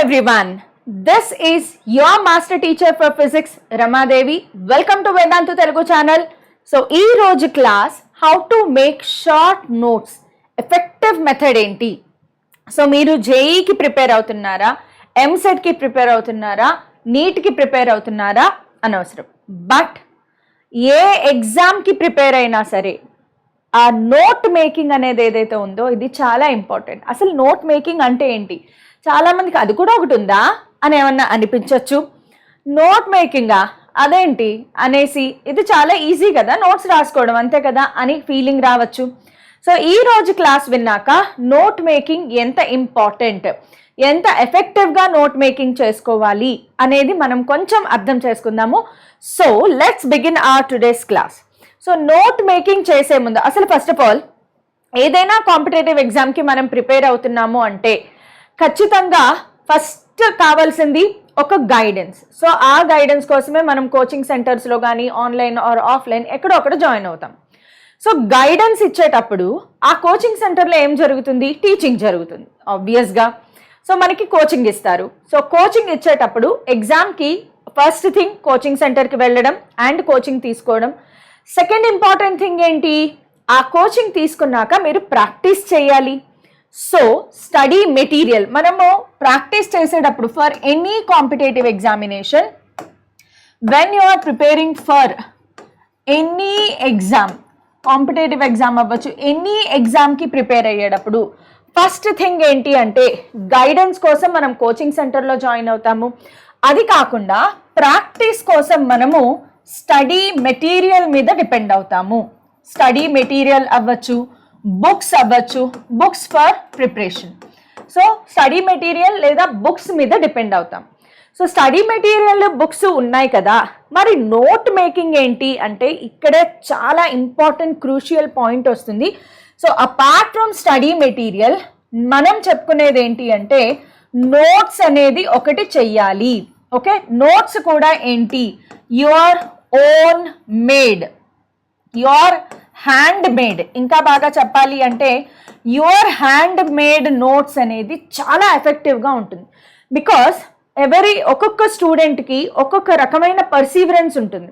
everyone. This is your master teacher for physics, Ramadevi. Welcome to Vedantu Telugu channel. So, ee roju class how to make short notes. Effective method enti. So, మీరు JEE కి prepare అవుతున్నారా, MSET కి prepare అవుతున్నారా, neat కి prepare అవుతున్నారా అనవసరం. But A exam కి prepare అయినా సరే ఆ నోట్ మేకింగ్ అనేది ఏదైతే ఉందో ఇది చాలా ఇంపార్టెంట్. అసలు నోట్ మేకింగ్ అంటే ఏంటి? చాలా మందికి అది కూడా ఒకటి ఉందా అని ఏమన్నా అనిపించవచ్చు. నోట్ మేకింగా అదేంటి అనేసి, ఇది చాలా ఈజీ కదా నోట్స్ రాసుకోవడం అంతే కదా అని ఫీలింగ్ రావచ్చు. సో ఈ రోజు క్లాస్ విన్నాక నోట్ మేకింగ్ ఎంత ఇంపార్టెంట్, ఎంత ఎఫెక్టివ్గా నోట్ మేకింగ్ చేసుకోవాలి అనేది మనం కొంచెం అర్థం చేసుకుందాము. So let's begin our today's class. So note making చేసే ముందు అసలు ఫస్ట్ ఆఫ్ ఆల్ ఏదైనా కాంపిటేటివ్ ఎగ్జామ్కి మనం ప్రిపేర్ అవుతున్నాము అంటే ఖచ్చితంగా ఫస్ట్ కావాల్సింది ఒక గైడెన్స్. సో ఆ గైడెన్స్ కోసమే మనం కోచింగ్ సెంటర్స్లో కానీ ఆన్లైన్ ఆర్ ఆఫ్లైన్ ఎక్కడో ఒకటి జాయిన్ అవుతాం. సో గైడెన్స్ ఇచ్చేటప్పుడు ఆ కోచింగ్ సెంటర్లో ఏం జరుగుతుంది? టీచింగ్ జరుగుతుంది ఆబ్వియస్గా. సో మనకి కోచింగ్ ఇస్తారు. సో కోచింగ్ ఇచ్చేటప్పుడు ఎగ్జామ్కి ఫస్ట్ థింగ్ కోచింగ్ సెంటర్కి వెళ్ళడం అండ్ కోచింగ్ తీసుకోవడం. సెకండ్ ఇంపార్టెంట్ థింగ్ ఏంటి? ఆ కోచింగ్ తీసుకున్నాక మీరు ప్రాక్టీస్ చేయాలి. సో స్టడీ మెటీరియల్ మనము ప్రాక్టీస్ చేసేటప్పుడు for any competitive examination, when you are preparing for any exam, competitive exam అవ్వచ్చు, ఎనీ ఎగ్జామ్కి ప్రిపేర్ అయ్యేటప్పుడు ఫస్ట్ థింగ్ ఏంటి అంటే గైడెన్స్ కోసం మనం కోచింగ్ సెంటర్లో జాయిన్ అవుతాము. అది కాకుండా ప్రాక్టీస్ కోసం మనము స్టడీ మెటీరియల్ మీద డిపెండ్ అవుతాము. స్టడీ మెటీరియల్ అవ్వచ్చు, బుక్స్ అవ్వచ్చు, books for preparation. So study material లేదా బుక్స్ మీద డిపెండ్ అవుతాం. సో స్టడీ మెటీరియల్ బుక్స్ ఉన్నాయి కదా, మరి నోట్ మేకింగ్ ఏంటి అంటే ఇక్కడే చాలా ఇంపార్టెంట్ క్రూషియల్ పాయింట్ వస్తుంది. So apart from study material మనం చెప్పుకునేది ఏంటి అంటే నోట్స్ అనేది ఒకటి చెయ్యాలి. ఓకే, నోట్స్ కూడా ఏంటి? Your own made, your hand made. ఇంకా బాగా చెప్పాలి అంటే యువర్ హ్యాండ్ మేడ్ నోట్స్ అనేది చాలా ఎఫెక్టివ్గా ఉంటుంది. బికాస్ ఒక్కొక్క స్టూడెంట్కి ఒక్కొక్క రకమైన పర్సీవరెన్స్ ఉంటుంది.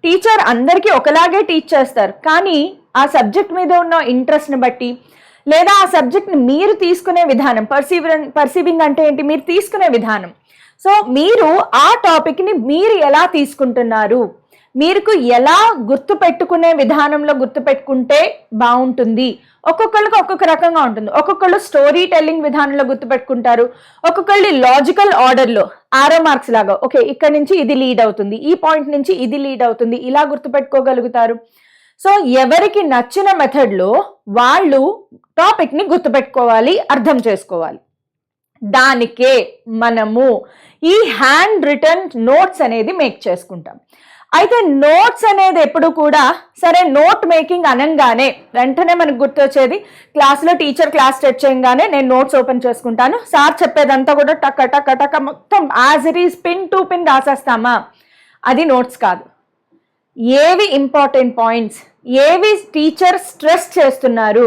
టీచర్ అందరికీ ఒకలాగే టీచ్ చేస్తారు, కానీ ఆ సబ్జెక్ట్ మీద ఉన్న ఇంట్రెస్ట్ని బట్టి లేదా ఆ సబ్జెక్ట్ని మీరు తీసుకునే విధానం, పర్సీవింగ్ అంటే ఏంటి? మీరు తీసుకునే విధానం. సో మీరు ఆ టాపిక్ని మీరు ఎలా తీసుకుంటున్నారు, మీకు ఎలా గుర్తు పెట్టుకునే విధానంలో గుర్తు పెట్టుకుంటే బాగుంటుంది. ఒక్కొక్కళ్ళకి ఒక్కొక్క రకంగా ఉంటుంది. ఒక్కొక్కళ్ళు స్టోరీ టెల్లింగ్ విధానంలో గుర్తు పెట్టుకుంటారు, ఒక్కొక్కళ్ళు లాజికల్ ఆర్డర్లో ఆరో మార్క్స్ లాగా, ఓకే ఇక్కడ నుంచి ఇది లీడ్ అవుతుంది, ఈ పాయింట్ నుంచి ఇది లీడ్ అవుతుంది, ఇలా గుర్తుపెట్టుకోగలుగుతారు. సో ఎవరికి నచ్చిన మెథడ్లో వాళ్ళు టాపిక్ని గుర్తుపెట్టుకోవాలి, అర్థం చేసుకోవాలి. దానికే మనము ఈ హ్యాండ్ రిటర్న్ నోట్స్ అనేది మేక్ చేసుకుంటాం. అయితే నోట్స్ అనేది ఎప్పుడు కూడా సరే, నోట్ మేకింగ్ అనగానే వెంటనే మనకు గుర్తొచ్చేది క్లాస్లో టీచర్ క్లాస్ స్టార్ట్ చేయగానే నేను నోట్స్ ఓపెన్ చేసుకుంటాను, సార్ చెప్పేదంతా కూడా టక్క టక్క టక్క మొత్తం as it is pin to pin రాసేస్తామా? అది నోట్స్ కాదు. ఏవి ఇంపార్టెంట్ పాయింట్స్, ఏవి టీచర్ స్ట్రెస్ చేస్తున్నారు,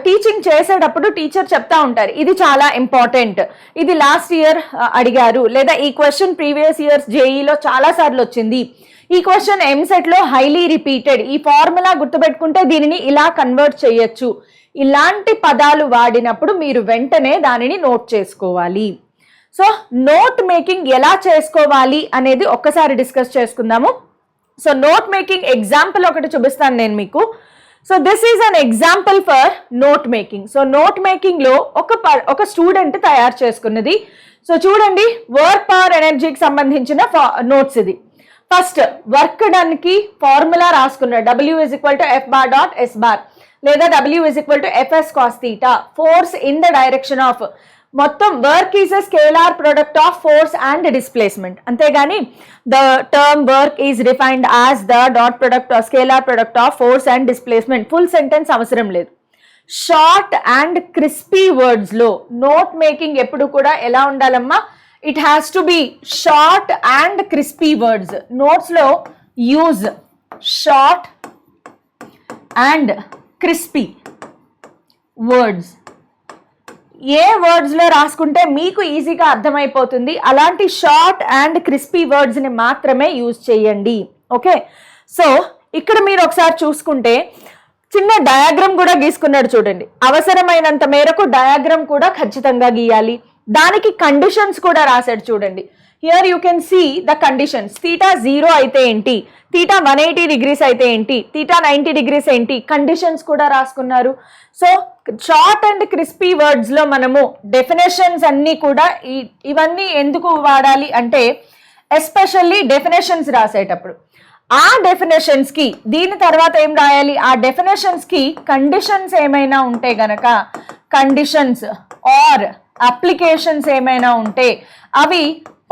టీచింగ్ చేసేటప్పుడు టీచర్ చెప్తా ఉంటారు ఇది చాలా ఇంపార్టెంట్, ఇది లాస్ట్ ఇయర్ అడిగారు, లేదా ఈ క్వశ్చన్ ప్రీవియస్ ఇయర్స్ జేఈలో చాలా సార్లు వచ్చింది, ఈ క్వశ్చన్ ఎంసెట్లో హైలీ రిపీటెడ్, ఈ ఫార్ములా గుర్తుపెట్టుకుంటే దీనిని ఇలా కన్వర్ట్ చేయొచ్చు. ఇలాంటి పదాలు వాడినప్పుడు మీరు వెంటనే దానిని నోట్ చేసుకోవాలి. సో నోట్ మేకింగ్ ఎలా చేసుకోవాలి అనేది ఒక్కసారి డిస్కస్ చేసుకుందాము. సో నోట్ మేకింగ్ ఎగ్జాంపుల్ ఒకటి చూపిస్తాను నేను మీకు. So this is an example for note making. So note making లో ఒక స్టూడెంట్ తయారు చేసుకున్నది. సో చూడండి, వర్క్ పవర్ ఎనర్జీకి సంబంధించిన నోట్స్ ఇది. ఫస్ట్ వర్క్ డన్ కి ఫార్ములా రాసుకున్నాడు, W = F bar dot S bar లేదా W = Fs cos theta, force in the direction of, మొత్తం work is a scalar product of force and displacement. అంతేగాని the term work is defined as the dot product scalar product of force and displacement. Full sentence అవసరం లేదు. Short and crispy వర్డ్స్లో note making ఎప్పుడు కూడా ఎలా ఉండాలమ్మా? It has to be short and crispy words. నోట్స్లో use short and crispy words. ఏ వర్డ్స్లో రాసుకుంటే మీకు ఈజీగా అర్థమైపోతుంది అలాంటి షార్ట్ అండ్ క్రిస్పీ వర్డ్స్ని మాత్రమే యూజ్ చేయండి. ఓకే, సో ఇక్కడ మీరు ఒకసారి చూసుకుంటే చిన్న డయాగ్రామ్ కూడా గీసుకున్నాడు చూడండి. అవసరమైనంత మేరకు డయాగ్రామ్ కూడా ఖచ్చితంగా గీయాలి. దానికి కండిషన్స్ కూడా రాశాడు చూడండి. Here you can see the conditions. θ 0 అయితే ఏంటి, θ 180 degrees అయితే ఏంటి, θ 90 degrees ఏంటి, కండిషన్స్ కూడా రాసుకున్నారు. సో షార్ట్ అండ్ క్రిస్పీ వర్డ్స్లో మనము డెఫినేషన్స్ అన్నీ కూడా ఇవన్నీ ఎందుకు వాడాలి అంటే ఎస్పెషల్లీ డెఫినేషన్స్ రాసేటప్పుడు ఆ డెఫినేషన్స్కి దీని తర్వాత ఏం రాయాలి, ఆ డెఫినేషన్స్కి కండిషన్స్ ఏమైనా ఉంటే గనక కండిషన్స్ ఆర్ అప్లికేషన్స్ ఏమైనా ఉంటే అవి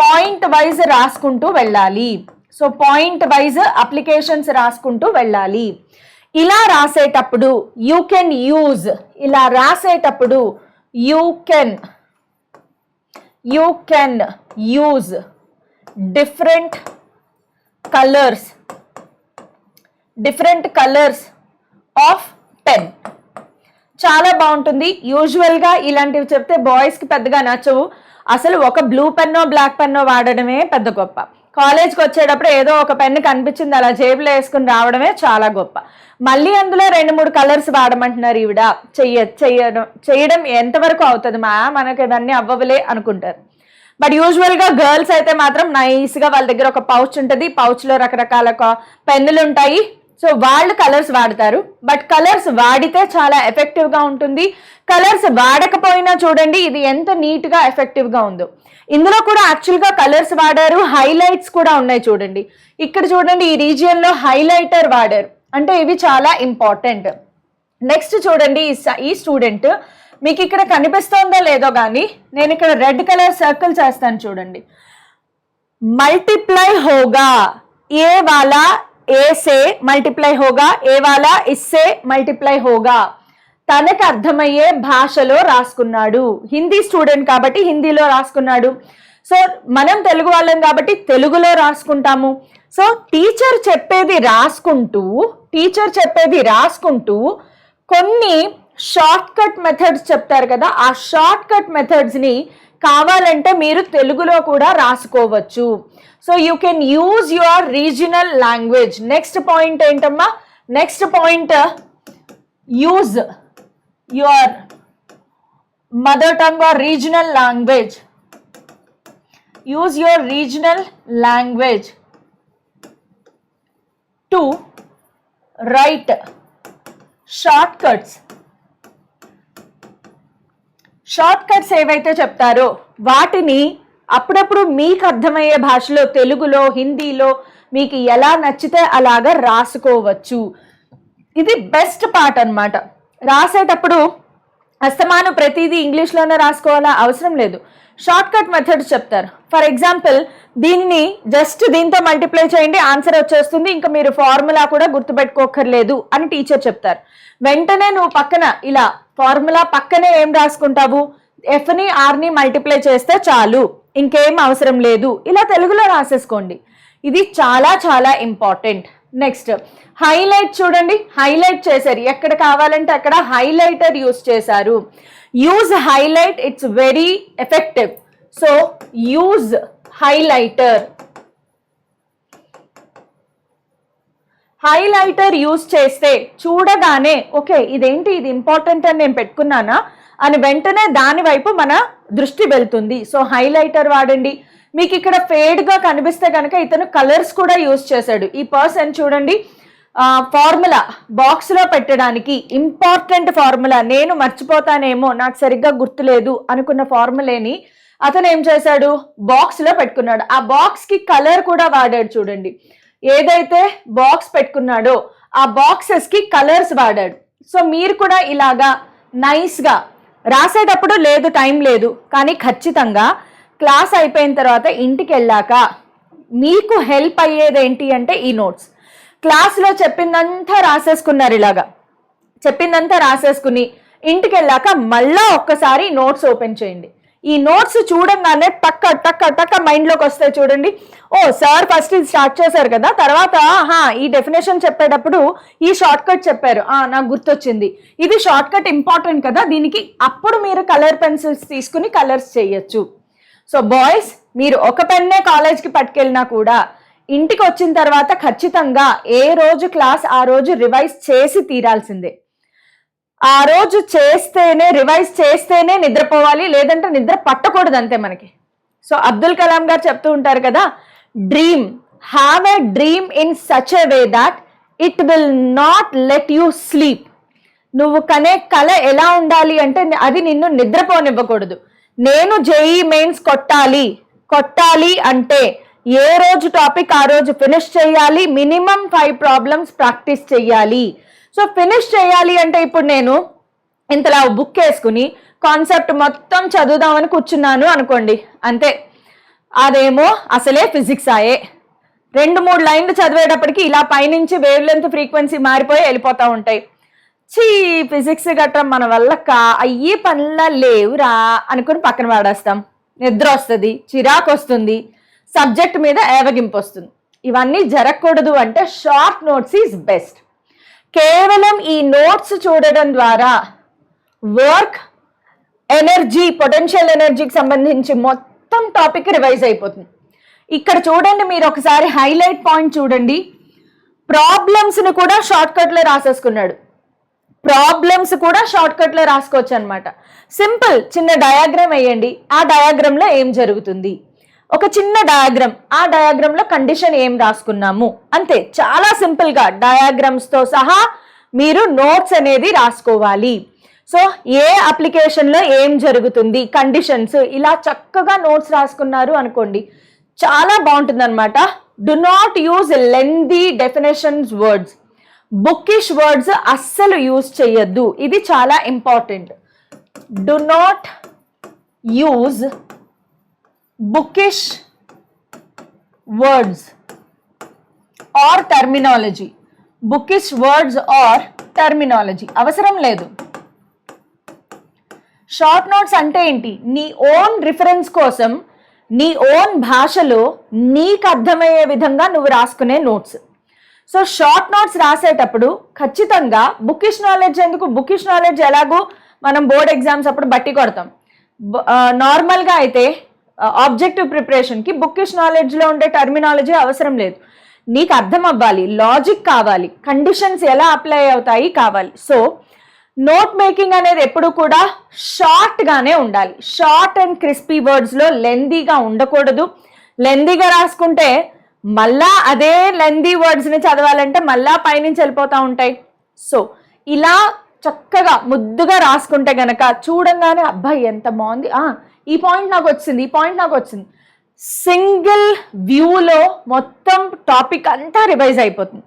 పాయింట్ వైజ్ రాసుకుంటూ వెళ్ళాలి. సో పాయింట్ వైజ్ అప్లికేషన్స్ రాసుకుంటూ వెళ్ళాలి. ఇలా రాసేటప్పుడు యూ కెన్ యూజ్, ఇలా రాసేటప్పుడు you can use different colours of pen. చాలా బాగుంటుంది. యూజువల్గా ఇలాంటివి చెప్తే బాయ్స్కి పెద్దగా నచ్చవు. అసలు ఒక బ్లూ పెన్నో బ్లాక్ పెన్నో వాడడమే పెద్ద గొప్ప. కాలేజ్కి వచ్చేటప్పుడు ఏదో ఒక పెన్ను కనిపించింది అలా జేబులో వేసుకుని రావడమే చాలా గొప్ప. మళ్ళీ అందులో 2-3 కలర్స్ వాడమంటున్నారు ఈవిడ. చేయడం ఎంతవరకు అవుతుంది మనకి ఇవన్నీ అవ్వవులే అనుకుంటారు. బట్ యూజువల్గా గర్ల్స్ అయితే మాత్రం నైస్గా వాళ్ళ దగ్గర ఒక పౌచ్ ఉంటుంది, పౌచ్లో రకరకాల పెన్నులు ఉంటాయి. సో వాళ్ళు కలర్స్ వాడతారు. బట్ కలర్స్ వాడితే చాలా ఎఫెక్టివ్గా ఉంటుంది. కలర్స్ వాడకపోయినా చూడండి ఇది ఎంత నీట్గా ఎఫెక్టివ్గా ఉందో. ఇందులో కూడా యాక్చువల్గా కలర్స్ వాడారు, హైలైట్స్ కూడా ఉన్నాయి చూడండి. ఇక్కడ చూడండి ఈ రీజియన్లో హైలైటర్ వాడారు, అంటే ఇవి చాలా ఇంపార్టెంట్. నెక్స్ట్ చూడండి ఈ స్టూడెంట్, మీకు ఇక్కడ కనిపిస్తోందో లేదో కానీ నేను ఇక్కడ రెడ్ కలర్ సర్కిల్ చేస్తాను చూడండి. మల్టిప్లై హోగా, ఏ వాలా ఏ సే మల్టిప్లై హోగా, ఏ వాలా ఇస్సే మల్టిప్లై హోగా. తనకు అర్థమయ్యే భాషలో రాసుకున్నాడు. హిందీ స్టూడెంట్ కాబట్టి హిందీలో రాసుకున్నాడు. సో మనం తెలుగు వాళ్ళం కాబట్టి తెలుగులో రాసుకుంటాము. సో టీచర్ చెప్పేది రాసుకుంటూ కొన్ని షార్ట్ కట్ మెథడ్స్ చెప్తారు కదా, ఆ షార్ట్ కట్ మెథడ్స్ని కావాలంటే మీరు తెలుగులో కూడా రాసుకోవచ్చు. So you can use your regional language. Next point ఏంటమ్మా, next point use your mother tongue or regional language. Use your regional language to write short cuts. Short cuts ఏవైతే చెప్తారో వాటిని అప్పుడప్పుడు మీకు అర్థమయ్యే భాషలో తెలుగులో హిందీలో మీకు ఎలా నచ్చితే అలాగా రాసుకోవచ్చు. ఇది బెస్ట్ పార్ట్ అన్నమాట. రాసేటప్పుడు అస్తమానం ప్రతిదీ ఇంగ్లీష్లోనే రాసుకోవాలా అవసరం లేదు. షార్ట్ కట్ మెథడ్స్ చెప్తారు. ఫర్ ఎగ్జాంపుల్ దీనిని జస్ట్ దీంతో మల్టిప్లై చేయండి ఆన్సర్ వచ్చేస్తుంది, ఇంకా మీరు ఫార్ములా కూడా గుర్తుపెట్టుకోకర్లేదు అని టీచర్ చెప్తారు. వెంటనే నువ్వు పక్కన ఇలా ఫార్ములా పక్కనే ఏం రాసుకుంటావు, ఎఫ్ని ఆర్ని మల్టిప్లై చేస్తే చాలు, ఇంకేం అవసరం లేదు, ఇలా తెలుగులో రాసేసుకోండి. ఇది చాలా చాలా ఇంపార్టెంట్. నెక్స్ట్ హైలైట్ చూడండి, హైలైట్ చేశారు. ఎక్కడ కావాలంటే అక్కడ హైలైటర్ యూజ్ చేశారు. Use highlight, it's very effective. So use highlighter. Highlighter use చేస్తే చూడగానే ఓకే ఇదేంటి ఇది ఇంపార్టెంట్ అని నేను పెట్టుకున్నానా అని వెంటనే దాని వైపు మన దృష్టి వెళ్తుంది. సో హైలైటర్ వాడండి. మీకు ఇక్కడ ఫేడ్గా కనిపిస్తే కనుక ఇతను కలర్స్ కూడా యూజ్ చేశాడు. ఈ పర్సన్ చూడండి ఫార్ములా బాక్స్లో పెట్టడానికి ఇంపార్టెంట్ ఫార్ములా, నేను మర్చిపోతానేమో నాకు సరిగ్గా గుర్తులేదు అనుకున్న ఫార్ములేని అతను ఏం చేశాడు బాక్స్లో పెట్టుకున్నాడు. ఆ బాక్స్కి కలర్ కూడా వాడాడు చూడండి. ఏదైతే బాక్స్ పెట్టుకున్నాడో ఆ బాక్సెస్కి కలర్స్ వాడాడు. సో మీరు కూడా ఇలాగా నైస్గా రాసేటప్పుడు లేదు టైం లేదు కానీ ఖచ్చితంగా క్లాస్ అయిపోయిన తర్వాత ఇంటికి వెళ్ళాక మీకు హెల్ప్ అయ్యేది ఏంటి అంటే ఈ నోట్స్. క్లాస్లో చెప్పిందంతా రాసేసుకున్నారు, ఇలాగా చెప్పిందంతా రాసేసుకుని ఇంటికి వెళ్ళాక మళ్ళా ఒక్కసారి నోట్స్ ఓపెన్ చేయండి. ఈ నోట్స్ చూడంగానే టక్క టక్క టక్క మైండ్లోకి వస్తాయి చూడండి. ఓ సార్ ఫస్ట్ ఇది స్టార్ట్ చేశారు కదా, తర్వాత ఈ డెఫినేషన్ చెప్పేటప్పుడు ఈ షార్ట్ కట్ చెప్పారు, నాకు గుర్తొచ్చింది, ఇది షార్ట్ కట్ ఇంపార్టెంట్ కదా దీనికి. అప్పుడు మీరు కలర్ పెన్సిల్స్ తీసుకుని కలర్స్ చేయొచ్చు. సో బాయ్స్, మీరు ఒక పెన్నే కాలేజ్కి పట్టుకెళ్ళినా కూడా ఇంటికి వచ్చిన తర్వాత ఖచ్చితంగా ఏ రోజు క్లాస్ ఆ రోజు రివైజ్ చేసి తీరాల్సిందే. ఆ రోజు రివైజ్ చేస్తేనే నిద్రపోవాలి, లేదంటే నిద్ర పట్టకూడదు అంతే మనకి. సో అబ్దుల్ కలాం గారు చెప్తూ ఉంటారు కదా, have a dream in such a way that it will not let you sleep. నువ్వు కనే కళ ఎలా ఉండాలి అంటే అది నిన్ను నిద్రపోనివ్వకూడదు. నేను జేఈ మెయిన్స్ కొట్టాలి అంటే ఏ రోజు టాపిక్ ఆ రోజు ఫినిష్ చేయాలి, మినిమం 5 ప్రాబ్లమ్స్ ప్రాక్టీస్ చేయాలి. సో ఫినిష్ చేయాలి అంటే ఇప్పుడు నేను ఇంతలా బుక్ వేసుకుని కాన్సెప్ట్ మొత్తం చదువుదామని కూర్చున్నాను అనుకోండి, అంతే, అదేమో అసలే ఫిజిక్స్ 2-3 లైన్లు చదివేటప్పటికి ఇలా పైనుంచి వేవ్ లెంత్ ఫ్రీక్వెన్సీ మారిపోయి వెళ్ళిపోతూ ఉంటాయి. ఫిజిక్స్ గట్రా మన వల్ల అయ్యే పనుల లేవురా అనుకుని పక్కన వాడేస్తాం. నిద్ర వస్తుంది, చిరాకు వస్తుంది, సబ్జెక్ట్ మీద ఏవగింపు వస్తుంది. ఇవన్నీ జరగకూడదు అంటే షార్ట్ నోట్స్ ఈజ్ బెస్ట్. కేవలం ఈ నోట్స్ చూడడం ద్వారా వర్క్, ఎనర్జీ, పొటెన్షియల్ ఎనర్జీకి సంబంధించి మొత్తం టాపిక్ రివైజ్ అయిపోతుంది. ఇక్కడ చూడండి, మీరు ఒకసారి హైలైట్ పాయింట్ చూడండి. ప్రాబ్లమ్స్ని కూడా షార్ట్ కట్లో రాసేసుకున్నాడు. ప్రాబ్లమ్స్ కూడా షార్ట్ కట్లో రాసుకోవచ్చు అనమాట. సింపుల్ చిన్న డయాగ్రామ్ వేయండి, ఆ డయాగ్రామ్లో ఏం జరుగుతుంది, ఒక చిన్న డయాగ్రామ్, ఆ డయాగ్రామ్లో కండిషన్ ఏం రాసుకున్నాము, అంతే. చాలా సింపుల్గా డయాగ్రామ్స్తో సహా మీరు నోట్స్ అనేది రాసుకోవాలి. సో ఏ అప్లికేషన్లో ఏం జరుగుతుంది, కండిషన్స్, ఇలా చక్కగా నోట్స్ రాసుకున్నారు అనుకోండి, చాలా బాగుంటుంది అనమాట. Do not use lengthy definitions words. Bookish words అస్సలు యూజ్ చేయొద్దు, ఇది చాలా important. Do not use bookish words or terminology. Bookish words or terminology అవసరం లేదు. షార్ట్ నోట్స్ అంటే ఏంటి? నీ ఓన్ రిఫరెన్స్ కోసం, నీ ఓన్ భాషలో నీకు అర్థమయ్యే విధంగా నువ్వు రాసుకునే నోట్స్. సో షార్ట్ నోట్స్ రాసేటప్పుడు ఖచ్చితంగా బుకిష్ నాలెడ్జ్ ఎందుకు? బుకిష్ నాలెడ్జ్ ఎలాగో మనం బోర్డ్ ఎగ్జామ్స్ అప్పుడు బట్టి కొడతాం. నార్మల్గా అయితే ఆబ్జెక్టివ్ ప్రిపరేషన్కి బుకిష్ నాలెడ్జ్లో ఉండే టర్మినాలజీ అవసరం లేదు. నీకు అర్థం అవ్వాలి, లాజిక్ కావాలి, కండిషన్స్ ఎలా అప్లై అవుతాయి కావాలి. సో నోట్ మేకింగ్ అనేది ఎప్పుడు కూడా షార్ట్గానే ఉండాలి. షార్ట్ అండ్ క్రిస్పీ వర్డ్స్లో లెందీగా ఉండకూడదు. లెందీగా రాసుకుంటే మళ్ళా అదే లెందీ వర్డ్స్ని చదవాలంటే మళ్ళా పైనుంచి వెళ్ళిపోతూ ఉంటాయి. సో ఇలా చక్కగా ముద్దుగా రాసుకుంటే గనక చూడంగానే అబ్బాయి ఎంత బాగుంది, ఈ పాయింట్ నాకు వచ్చింది, ఈ పాయింట్ నాకు వచ్చింది, సింగిల్ వ్యూలో మొత్తం టాపిక్ అంతా రివైజ్ అయిపోతుంది.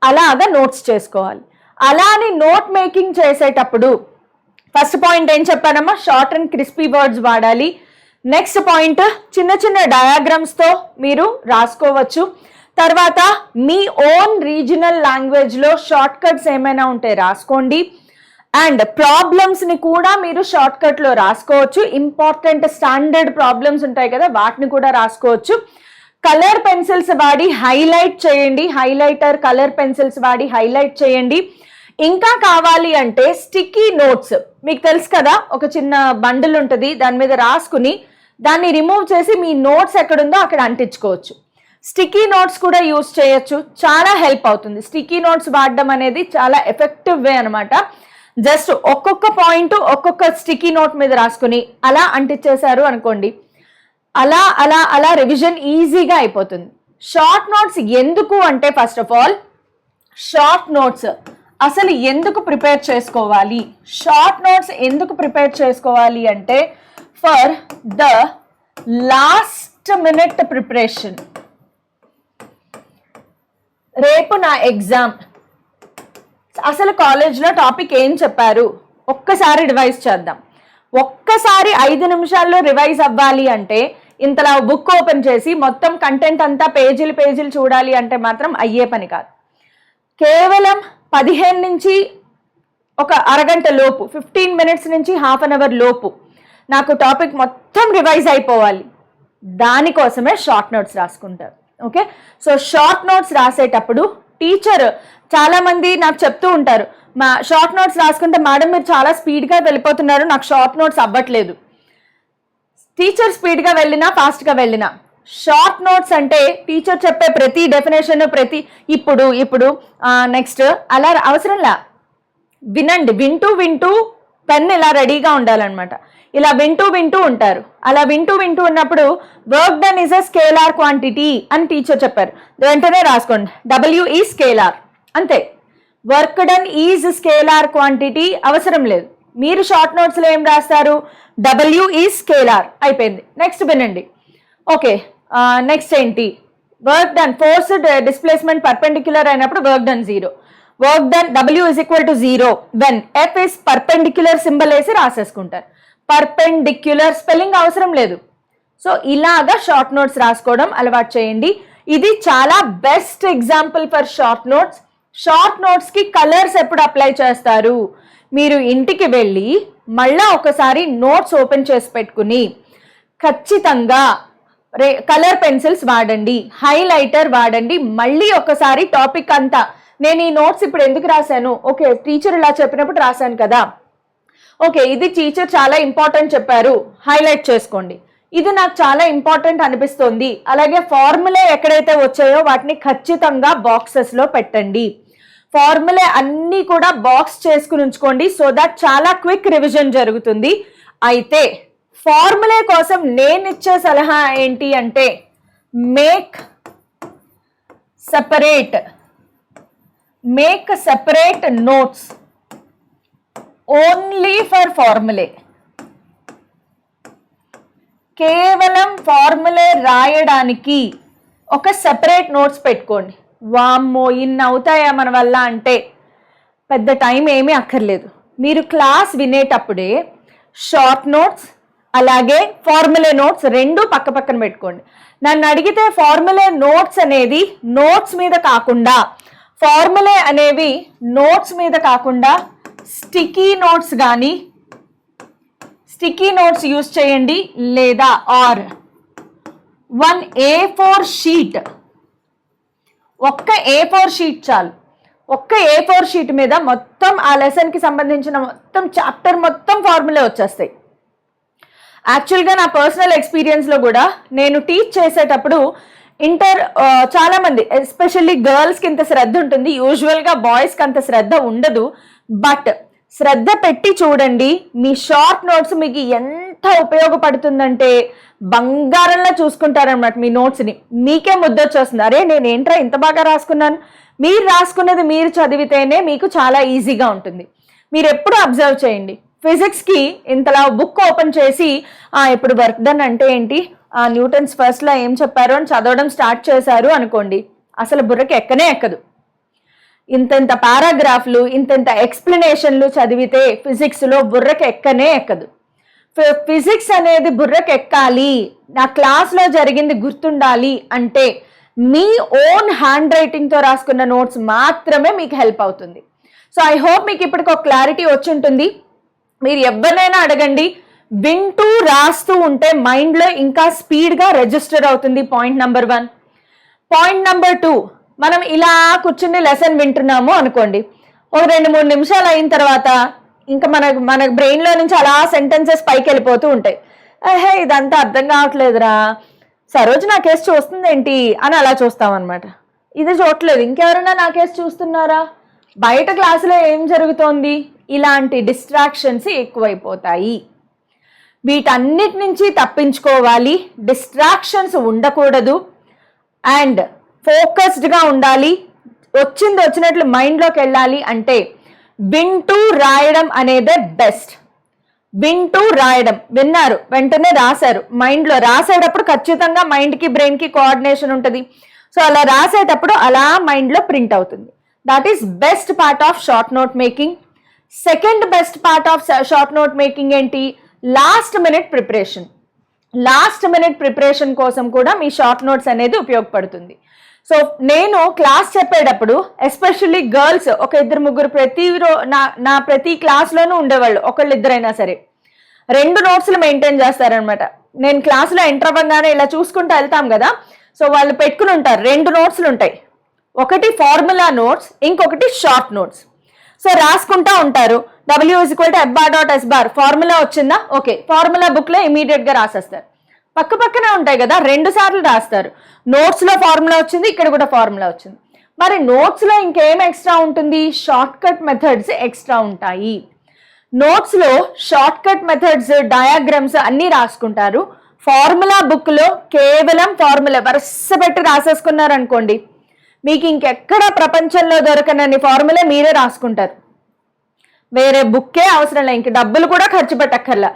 అలాగా నోట్స్ చేసుకోవాలి. అలా అని నోట్ మేకింగ్ చేసేటప్పుడు ఫస్ట్ పాయింట్ ఏం చెప్పానమ్మా, షార్ట్ అండ్ క్రిస్పీ వర్డ్స్ వాడాలి. నెక్స్ట్ పాయింట్, చిన్న చిన్న డయాగ్రామ్స్తో మీరు రాసుకోవచ్చు. తర్వాత మీ ఓన్ రీజనల్ లాంగ్వేజ్లో షార్ట్ కట్స్ ఏమైనా ఉంటే రాసుకోండి. అండ్ ప్రాబ్లమ్స్ని కూడా మీరు షార్ట్ కట్లో రాసుకోవచ్చు. ఇంపార్టెంట్ స్టాండర్డ్ ప్రాబ్లమ్స్ ఉంటాయి కదా, వాటిని కూడా రాసుకోవచ్చు. కలర్ పెన్సిల్స్ వాడి హైలైట్ చేయండి. హైలైటర్, కలర్ పెన్సిల్స్ వాడి హైలైట్ చేయండి. ఇంకా కావాలి అంటే స్టిక్కీ నోట్స్, మీకు తెలుసు కదా, ఒక చిన్న బండిల్ ఉంటుంది, దాని మీద రాసుకుని దాన్ని రిమూవ్ చేసి మీ నోట్స్ ఎక్కడుందో అక్కడ అంటించుకోవచ్చు. స్టిక్కీ నోట్స్ కూడా యూజ్ చేయొచ్చు, చాలా హెల్ప్ అవుతుంది. స్టిక్కీ నోట్స్ వాడడం అనేది చాలా ఎఫెక్టివ్ వే అనమాట. జస్ట్ ఒక్కొక్క పాయింట్ ఒక్కొక్క స్టిక్కీ నోట్ మీద రాసుకుని అలా అంటించేశారు అనుకోండి, అలా అలా అలా రివిజన్ ఈజీగా అయిపోతుంది. షార్ట్ నోట్స్ ఎందుకు అంటే, first of all short notes అసలు ఎందుకు ప్రిపేర్ చేసుకోవాలి? షార్ట్ నోట్స్ ఎందుకు ప్రిపేర్ చేసుకోవాలి అంటే, for the last minute preparation. రేపు నా ఎగ్జామ్, అసలు కాలేజ్లో టాపిక్ ఏం చెప్పారు ఒక్కసారి రివైజ్ చేద్దాం. ఒక్కసారి 5 నిమిషాల్లో రివైజ్ అవ్వాలి అంటే, ఇంతలా బుక్ ఓపెన్ చేసి మొత్తం కంటెంట్ అంతా పేజీలు పేజీలు చూడాలి అంటే మాత్రం అయ్యే పని కాదు. కేవలం 15 నుంచి ఒక అరగంట లోపు, 15 minutes నుంచి హాఫ్ అన్ అవర్ లోపు నాకు టాపిక్ మొత్తం రివైజ్ అయిపోవాలి, దానికోసమే షార్ట్ నోట్స్ రాసుకుంటారు. ఓకే, సో షార్ట్ నోట్స్ రాసేటప్పుడు టీచర్ చాలామంది నాకు చెప్తూ ఉంటారు, మా షార్ట్ నోట్స్ రాసుకుంటే మేడం మీరు చాలా స్పీడ్గా వెళ్ళిపోతున్నారు, నాకు షార్ట్ నోట్స్ అవ్వట్లేదు. టీచర్ స్పీడ్గా వెళ్ళినా ఫాస్ట్గా వెళ్ళినా షార్ట్ నోట్స్ అంటే టీచర్ చెప్పే ప్రతి డెఫినేషన్ ఇప్పుడు నెక్స్ట్ అలా అవసరంలా, వినండి, వింటూ పెన్ ఇలా రెడీగా ఉండాలన్నమాట. ఇలా వింటూ ఉంటారు. అలా వింటూ ఉన్నప్పుడు work done is a scalar quantity అని టీచర్ చెప్పారు, వెంటనే రాసుకోండి W ఈ స్కేలార్, అంతే. Work done is scalar quantity అవసరం లేదు. మీరు షార్ట్ నోట్స్లో ఏం రాస్తారు, W ఈ స్కేలార్, అయిపోయింది. నెక్స్ట్ వినండి. ఓకే, నెక్స్ట్ ఏంటి, work done forced displacement perpendicular అయినప్పుడు work done 0, work done W is equal to 0 when F is perpendicular symbol వేసి రాసేసుకుంటారు. పర్పెండిక్యులర్ స్పెల్లింగ్ అవసరం లేదు. సో ఇలాగా షార్ట్ నోట్స్ రాసుకోవడం అలవాటు చేయండి. ఇది చాలా best example for short notes. Short నోట్స్కి కలర్స్ ఎప్పుడు అప్లై చేస్తారు, మీరు ఇంటికి వెళ్ళి మళ్ళా ఒకసారి నోట్స్ ఓపెన్ చేసి పెట్టుకుని ఖచ్చితంగా కలర్ పెన్సిల్స్ వాడండి, హైలైటర్ వాడండి. మళ్ళీ ఒకసారి టాపిక్ అంతా, నేను ఈ నోట్స్ ఇప్పుడు ఎందుకు రాశాను, ఓకే టీచర్ ఇలా చెప్పినప్పుడు రాశాను కదా, ఓకే ఇది టీచర్ చాలా ఇంపార్టెంట్ చెప్పారు, హైలైట్ చేసుకోండి. ఇది నాకు చాలా ఇంపార్టెంట్ అనిపిస్తుంది. అలాగే ఫార్ములే ఎక్కడైతే వచ్చాయో వాటిని ఖచ్చితంగా బాక్సెస్లో పెట్టండి. ఫార్ములే అన్నీ కూడా బాక్స్ చేసుకుని ఉంచుకోండి, సో దట్ చాలా క్విక్ రివిజన్ జరుగుతుంది. అయితే ఫార్ములే కోసం నేను ఇచ్చే సలహా ఏంటి అంటే, make separate notes only for formulae. కేవలం ఫార్ములే రాయడానికి ఒక సెపరేట్ నోట్స్ పెట్టుకోండి. వామ్మో ఇన్ని అవుతాయా మన వల్ల అంటే పెద్ద టైం ఏమీ అక్కర్లేదు. మీరు క్లాస్ వినేటప్పుడే షార్ట్ నోట్స్ అలాగే ఫార్ములే నోట్స్ రెండు పక్క పక్కన పెట్టుకోండి. నన్ను అడిగితే ఫార్ములే నోట్స్ అనేది నోట్స్ మీద కాకుండా, ఫార్ములే అనేవి నోట్స్ మీద కాకుండా స్టిక్కీ నోట్స్ యూజ్ చేయండి. లేదా ఆర్ 1 A4 షీట్, ఒక్క A4 షీట్ చాలు. ఒక్క A4 షీట్ మీద మొత్తం ఆ లెసన్కి సంబంధించిన మొత్తం చాప్టర్ మొత్తం ఫార్ములే వచ్చేస్తాయి. యాక్చువల్గా నా పర్సనల్ ఎక్స్పీరియన్స్లో కూడా నేను టీచ్ చేసేటప్పుడు చాలామంది ఎస్పెషల్లీ గర్ల్స్కి ఇంత శ్రద్ధ ఉంటుంది, యూజువల్గా బాయ్స్కి అంత శ్రద్ధ ఉండదు. బట్ శ్రద్ధ పెట్టి చూడండి, మీ షార్ట్ నోట్స్ మీకు ఎంత ఉపయోగపడుతుందంటే బంగారంలా చూసుకుంటారనమాట మీ నోట్స్ని. మీకే ముద్దొచ్చేస్తుంది, అరే నేను ఏంట్రా ఇంత బాగా రాసుకున్నాను. మీరు రాసుకున్నది మీరు చదివితేనే మీకు చాలా ఈజీగా ఉంటుంది. మీరు ఎప్పుడు అబ్జర్వ్ చేయండి, ఫిజిక్స్కి ఇంతలా బుక్ ఓపెన్ చేసి ఇప్పుడు వర్క్ డన్ అంటే ఏంటి, న్యూటన్స్ ఫస్ట్లో ఏం చెప్పారు అని చదవడం స్టార్ట్ చేశారు అనుకోండి, అసలు బుర్రకి ఎక్కనే ఎక్కదు. ఇంత పారాగ్రాఫ్లు ఇంత ఎక్స్ప్లెనేషన్లు చదివితే ఫిజిక్స్లో బుర్రకి ఎక్కనే ఎక్కదు. ఫిజిక్స్ అనేది బుర్రకి ఎక్కాలి, నా క్లాస్లో జరిగింది గుర్తుండాలి అంటే మీ ఓన్ హ్యాండ్ రైటింగ్తో రాసుకున్న నోట్స్ మాత్రమే మీకు హెల్ప్ అవుతుంది. సో ఐ హోప్ మీకు ఇప్పటికి ఒక క్లారిటీ వచ్చి ఉంటుంది. మీరు ఎవరినైనా అడగండి, వింటూ రాస్తూ ఉంటే మైండ్లో ఇంకా స్పీడ్గా రిజిస్టర్ అవుతుంది. Point number 1. పాయింట్ నెంబర్ 2, మనం ఇలా కూర్చుని లెసన్ వింటున్నాము అనుకోండి, ఒక 2-3 నిమిషాలు అయిన తర్వాత ఇంకా మన బ్రెయిన్లో నుంచి అలా సెంటెన్సెస్ పైకి వెళ్ళిపోతూ ఉంటాయి. ఇదంతా అర్థం కావట్లేదురా, సరోజు నా కేసు చూస్తుందేంటి అని అలా చూస్తామన్నమాట. ఇది చూడట్లేదు, ఇంకెవరైనా నా కేసు చూస్తున్నారా, బయట క్లాసులో ఏం జరుగుతోంది, ఇలాంటి డిస్ట్రాక్షన్స్ ఎక్కువైపోతాయి. వీటన్నిటి నుంచి తప్పించుకోవాలి, డిస్ట్రాక్షన్స్ ఉండకూడదు అండ్ ఫోకస్డ్గా ఉండాలి. వచ్చినట్లు మైండ్లోకి వెళ్ళాలి అంటే వింటూ రాయడం అనేదే బెస్ట్. వింటూ రాయడం, విన్నారు వెంటనే రాశారు, మైండ్లో రాసేటప్పుడు ఖచ్చితంగా మైండ్కి బ్రెయిన్కి కోఆర్డినేషన్ ఉంటుంది. సో అలా రాసేటప్పుడు అలా మైండ్లో ప్రింట్ అవుతుంది. That is best part of short note making. Second best part of short note making ఏంటి, లాస్ట్ మినిట్ ప్రిపరేషన్ కోసం కూడా మీ షార్ట్ నోట్స్ అనేది ఉపయోగపడుతుంది. సో నేను క్లాస్ చెప్పేటప్పుడు ఎస్పెషల్లీ గర్ల్స్ ఒక 2-3 ప్రతి క్లాస్లోనూ ఉండేవాళ్ళు, ఒకళ్ళిద్దరైనా సరే. 2 నోట్స్లు మెయింటైన్ చేస్తారనమాట. నేను క్లాస్లో ఎంటర్ అవ్వగానే ఇలా చూసుకుంటూ వెళ్తాం కదా, సో వాళ్ళు పెట్టుకుని ఉంటారు 2 నోట్స్లు ఉంటాయి. ఒకటి ఫార్ములా నోట్స్, ఇంకొకటి షార్ట్ నోట్స్. సో రాసుకుంటా ఉంటారు. W=F⁻.S⁻. ఫార్ములా వచ్చిందా, ఓకే, ఫార్ములా బుక్లో ఇమీడియట్గా రాసేస్తారు. పక్క పక్కనే ఉంటాయి కదా, 2 సార్లు రాస్తారు. నోట్స్లో ఫార్ములా వచ్చింది, ఇక్కడ కూడా ఫార్ములా వచ్చింది. మరి నోట్స్లో ఇంకేం ఎక్స్ట్రా ఉంటుంది? షార్ట్ కట్ మెథడ్స్ ఎక్స్ట్రా ఉంటాయి. నోట్స్లో షార్ట్ కట్ మెథడ్స్, డయాగ్రామ్స్ అన్నీ రాసుకుంటారు. ఫార్ములా బుక్లో కేవలం ఫార్ములా వరుస పెట్టి రాసేసుకున్నారు అనుకోండి, మీకు ఇంకెక్కడ ప్రపంచంలో దొరకనన్ని ఫార్ములా మీరే రాసుకుంటారు. వేరే బుక్కే అవసరం లేదు, ఇంక డబ్బులు కూడా ఖర్చు పెట్టక్కర్లా.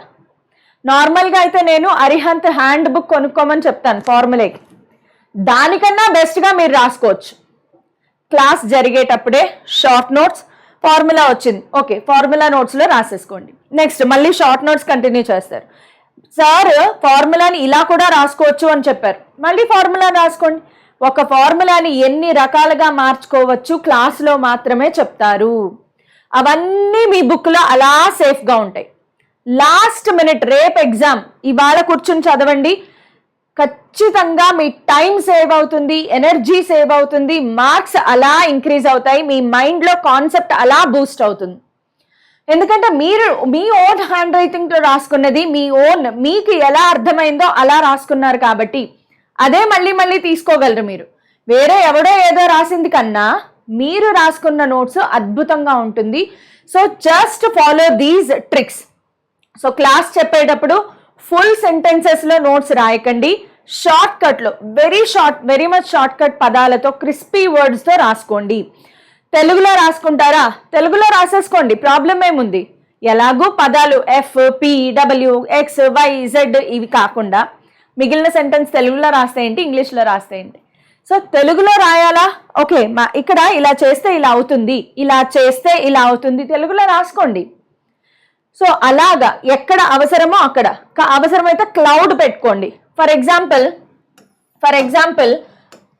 నార్మల్గా అయితే నేను అరిహంత్ హ్యాండ్ బుక్ కొనుక్కోమని చెప్తాను ఫార్ములాకి. దానికన్నా బెస్ట్గా మీరు రాసుకోవచ్చు. క్లాస్ జరిగేటప్పుడే షార్ట్ నోట్స్, ఫార్ములా వచ్చింది, ఓకే, ఫార్ములా నోట్స్లో రాసేసుకోండి. నెక్స్ట్ మళ్ళీ షార్ట్ నోట్స్ కంటిన్యూ చేస్తారు. సార్ ఫార్ములాని ఇలా కూడా రాసుకోవచ్చు అని చెప్పారు, మళ్ళీ ఫార్ములా రాసుకోండి. ఒక ఫార్ములాని ఎన్ని రకాలుగా మార్చుకోవచ్చు క్లాస్లో మాత్రమే చెప్తారు. అవన్నీ మీ బుక్లో అలా సేఫ్గా ఉంటాయి. లాస్ట్ మినిట్ రేపు ఎగ్జామ్, ఇవాళ కూర్చుని చదవండి, ఖచ్చితంగా మీ టైం సేవ్ అవుతుంది, ఎనర్జీ సేవ్ అవుతుంది, మార్క్స్ అలా ఇంక్రీజ్ అవుతాయి, మీ మైండ్లో కాన్సెప్ట్ అలా బూస్ట్ అవుతుంది. ఎందుకంటే మీరు మీ ఓన్ హ్యాండ్ రైటింగ్లో రాసుకున్నది మీ ఓన్, మీకు ఎలా అర్థమైందో అలా రాసుకున్నారు కాబట్టి అదే మళ్ళీ మళ్ళీ తీసుకోగలరు మీరు. వేరే ఎవడో ఏదో రాసింది కన్నా మీరు రాసుకున్న నోట్స్ అద్భుతంగా ఉంటుంది. So just follow these tricks. So class చెప్పేటప్పుడు ఫుల్ సెంటెన్సెస్లో నోట్స్ రాయకండి, షార్ట్ కట్లో వెరీ మచ్ షార్ట్ కట్ పదాలతో క్రిస్పీ వర్డ్స్తో రాసుకోండి. తెలుగులో రాసుకుంటారా, తెలుగులో రాసేసుకోండి, ప్రాబ్లం ఏముంది. ఎలాగూ పదాలు F, P, W, X, Y, Z ఇవి కాకుండా మిగిలిన సెంటెన్స్ తెలుగులో రాస్తే ఏంటి, ఇంగ్లీష్లో రాస్తే ఏంటి. సో తెలుగులో రాయాలా, ఓకే, ఇక్కడ ఇలా చేస్తే ఇలా అవుతుంది, ఇలా చేస్తే ఇలా అవుతుంది, తెలుగులో రాసుకోండి. సో అలాగా ఎక్కడ అవసరమో అక్కడ, అవసరమైతే క్లౌడ్ పెట్టుకోండి. ఫర్ ఎగ్జాంపుల్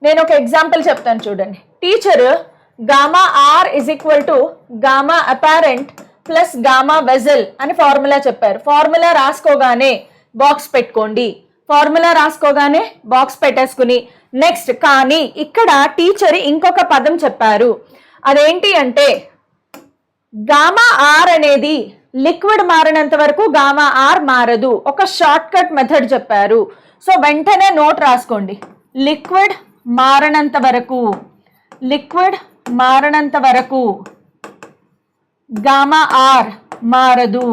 నేను ఒక ఎగ్జాంపుల్ చెప్తాను చూడండి. Teacher Γr Γ apparent plus gamma vessel అని ఫార్ములా చెప్పారు. ఫార్ములా రాసుకోగానే బాక్స్ పెట్టుకోండి, ఫార్ములా రాసుకోగానే బాక్స్ పెట్టేసుకుని నెక్స్ట్. కానీ ఇక్కడ టీచర్ ఇంకొక పదం చెప్పారు, అదేంటి అంటే Γr అనేది లిక్విడ్ మారినంత వరకు Γr మారదు, ఒక షార్ట్ కట్ మెథడ్ చెప్పారు. సో వెంటనే నోట్ రాసుకోండి, లిక్విడ్ మారనంత వరకు Γr మారదు.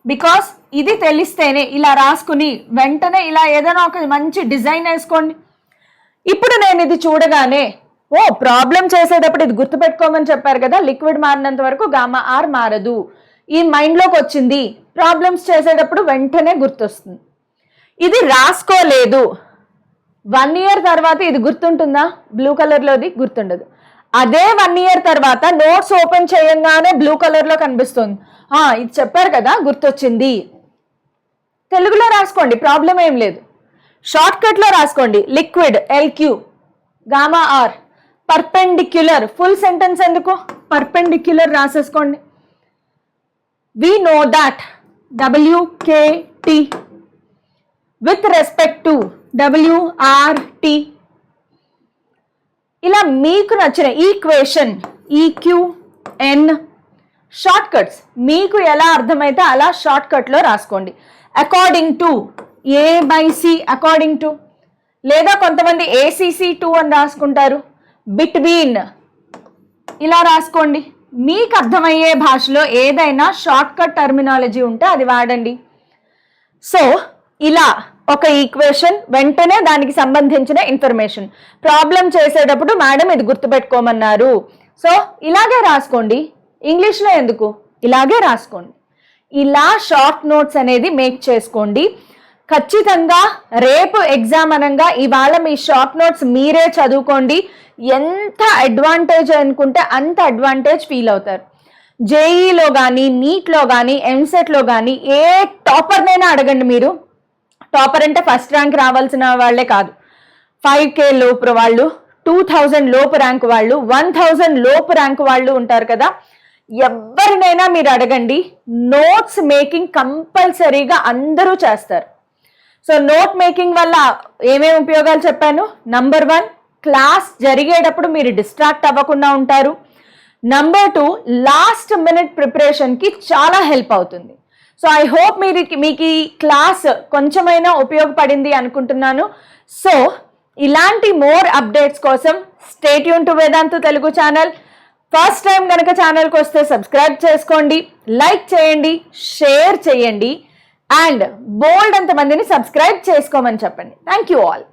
బికాస్ ఇది తెలిస్తేనే ఇలా రాసుకుని వెంటనే ఇలా ఏదైనా ఒక మంచి డిజైన్ వేసుకోండి. ఇప్పుడు నేను ఇది చూడగానే ప్రాబ్లం చేసేటప్పుడు ఇది గుర్తుపెట్టుకోమని చెప్పారు కదా, లిక్విడ్ మారినంత వరకు Γr మారదు, ఈ మైండ్లోకి వచ్చింది. ప్రాబ్లమ్స్ చేసేటప్పుడు వెంటనే గుర్తొస్తుంది. ఇది రాసుకోలేదు, 1 ఇయర్ తర్వాత ఇది గుర్తుంటుందా? బ్లూ కలర్లోది గుర్తుండదు. అదే 1 ఇయర్ తర్వాత నోట్స్ ఓపెన్ చేయంగానే బ్లూ కలర్లో కనిపిస్తుంది, ఇది చెప్పారు కదా గుర్తొచ్చింది. తెలుగులో రాసుకోండి, ప్రాబ్లం ఏం లేదు. షార్ట్ కట్లో రాసుకోండి, liquid LQ Γr, perpendicular full sentence ఎందుకు, perpendicular రాసేసుకోండి. We know that WKT with respect to WRT. ఇలా మీకు నచ్చిన ఈక్వేషన్ EQN షార్ట్ కట్స్ మీకు ఎలా అర్థమైతే అలా షార్ట్ కట్లో రాసుకోండి. According to A/C, according to, లేదా కొంతమంది ACC2 అని రాసుకుంటారు. బిట్వీన్ ఇలా రాసుకోండి. మీకు అర్థమయ్యే భాషలో ఏదైనా షార్ట్ కట్ టర్మినాలజీ ఉంటే అది వాడండి. సో ఇలా ఒక ఈక్వేషన్, వెంటనే దానికి సంబంధించిన ఇన్ఫర్మేషన్. ప్రాబ్లం చేసేటప్పుడు మేడం ఇది గుర్తుపెట్టుకోమన్నారు, సో ఇలాగే రాసుకోండి. ఇంగ్లీష్లో ఎందుకు, ఇలాగే రాసుకోండి. ఇలా షార్ట్ నోట్స్ అనేది మేక్ చేసుకోండి. ఖచ్చితంగా రేపు ఎగ్జామ్ అనగా ఇవాళ మీ షార్ట్ నోట్స్ మీరే చదువుకోండి. ఎంత అడ్వాంటేజ్ అనుకుంటే అంత అడ్వాంటేజ్ ఫీల్ అవుతారు. జేఈలో కానీ, నీట్లో కానీ, ఎంసెట్లో కానీ ఏ టాపర్నైనా అడగండి. మీరు టాపర్ అంటే ఫస్ట్ ర్యాంక్ రావాల్సిన వాళ్ళే కాదు, 5K లోపు వాళ్ళు, 2000 లోపు ర్యాంక్ వాళ్ళు, 1000 లోపు ర్యాంక్ వాళ్ళు ఉంటారు కదా. ఎవరినైనా మీరు అడగండి, నోట్స్ మేకింగ్ కంపల్సరీగా అందరూ చేస్తారు. సో నోట్ మేకింగ్ వల్ల ఏమేమి ఉపయోగాలు చెప్పాను. నంబర్ 1, క్లాస్ జరిగేటప్పుడు మీరు డిస్ట్రాక్ట్ అవ్వకుండా ఉంటారు. నంబర్ 2, లాస్ట్ మినిట్ ప్రిపరేషన్కి చాలా హెల్ప్ అవుతుంది. సో ఐ హోప్ మీకు ఈ క్లాస్ కొంచెమైనా ఉపయోగపడింది అనుకుంటున్నాను. సో ఇలాంటి మోర్ అప్డేట్స్ కోసం stay tune to Vedantu Telugu channel. First time కనుక ఛానల్కి వస్తే సబ్స్క్రైబ్ చేసుకోండి, లైక్ చేయండి, షేర్ చేయండి అండ్ బోల్డ్ అంతమందిని సబ్స్క్రైబ్ చేసుకోమని చెప్పండి. Thank you all.